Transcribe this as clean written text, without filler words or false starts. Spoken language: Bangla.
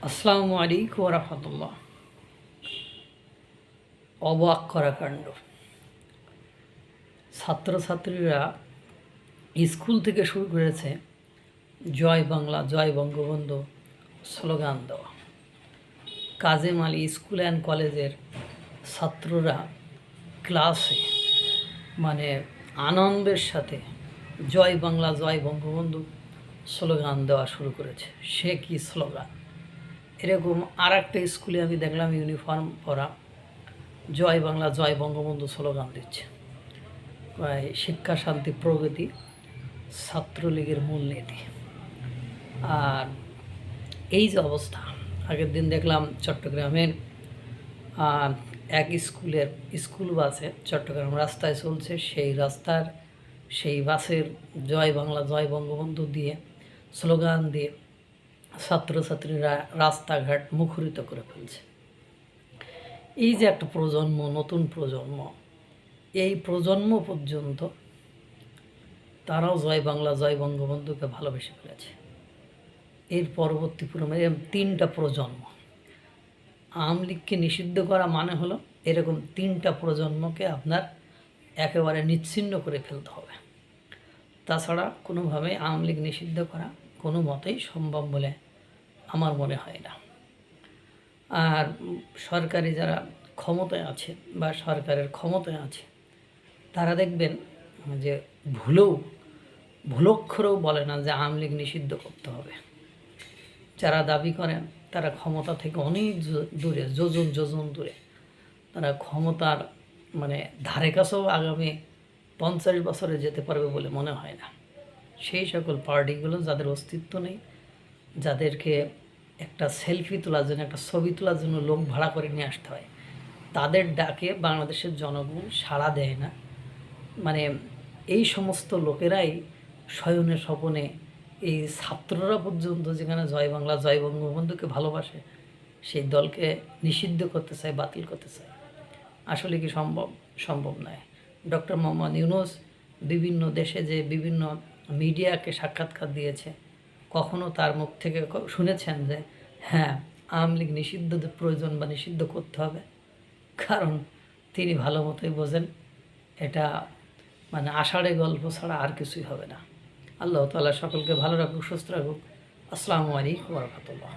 আসসালামু আলাইকুম ওয়া রাহমাতুল্লাহ। অবাক করা কাণ্ড। ছাত্রছাত্রীরা স্কুল থেকে শুরু করেছে জয় বাংলা জয় বঙ্গবন্ধু স্লোগান দেওয়া। কাজেম আলী স্কুল অ্যান্ড কলেজের ছাত্ররা ক্লাসে মানে আনন্দের সাথে জয় বাংলা জয় বঙ্গবন্ধু স্লোগান দেওয়া শুরু করেছে। সে কি স্লোগান! এরকম আর একটা স্কুলে আমি দেখলাম ইউনিফর্ম পরা জয় বাংলা জয় বঙ্গবন্ধু স্লোগান দিচ্ছে। শিক্ষা শান্তি প্রগতি ছাত্রলীগের মূলনীতি। আর এই যে অবস্থা, আগের দিন দেখলাম চট্টগ্রামের এক স্কুল বাসে চট্টগ্রাম রাস্তায় চলছে, সেই বাসের জয় বাংলা জয় বঙ্গবন্ধু দিয়ে স্লোগান দিয়ে ছাত্রছাত্রীরা রাস্তাঘাট মুখরিত করে ফেলছে। এই যে একটা প্রজন্ম, নতুন প্রজন্ম, এই প্রজন্ম পর্যন্ত তারাও জয় বাংলা জয় বঙ্গবন্ধুকে ভালোবেসে ফেলেছে। এর পরবর্তী তিনটা প্রজন্ম। আওয়ামী লীগকে নিষিদ্ধ করা মানে হলো এরকম তিনটা প্রজন্মকে আপনার একেবারে নিচ্ছিন্ন করে ফেলতে হবে। তাছাড়া কোনোভাবে আওয়ামী লীগ নিষিদ্ধ করা কোনো মতেই সম্ভব বলে আমার মনে হয় না। আর সরকারি যারা ক্ষমতায় আছে বা সরকারের ক্ষমতায় আছে তারা দেখবেন যে ভুলক্ষরেও বলে না যে আওয়ামী লীগ নিষিদ্ধ করতে হবে। যারা দাবি করেন তারা ক্ষমতা থেকে অনেক দূরে, যোজন দূরে। তারা ক্ষমতার ধারে কাছেও আগামী 50 বছরে যেতে পারবে বলে মনে হয় না। সেই সকল পার্টিগুলো যাদের অস্তিত্ব নেই, যাদেরকে একটা সেলফি তোলার জন্য, একটা ছবি তোলার জন্য লোক ভাড়া করে নিয়ে আসতে হয়, তাদের ডাকে বাংলাদেশের জনগণ সাড়া দেয় না। এই সমস্ত লোকেরাই শয়নে স্বপনে এই ছাত্ররা পর্যন্ত যেখানে জয় বাংলা জয় বঙ্গবন্ধুকে ভালোবাসে সেই দলকে নিষিদ্ধ করতে চায়, বাতিল করতে চায়। আসলে কি সম্ভব নয়। ডক্টর মোহাম্মদ ইউনূস বিভিন্ন দেশে যে বিভিন্ন মিডিয়াকে সাক্ষাৎকার দিয়েছে, কখনো তার মুখ থেকে শুনেছেন যে হ্যাঁ আওয়ামী লীগ নিষিদ্ধ প্রয়োজন বা নিষিদ্ধ করতে হবে? কারণ তিনি ভালো মতোই বোঝেন এটা আষাঢ়ে গল্প ছাড়া আর কিছুই হবে না। আল্লাহ তাআলা সকলকে ভালো রাখুক, সুস্থ রাখুক। আসসালামু আলাইকুম ওয়া রাহমাতুল্লাহ।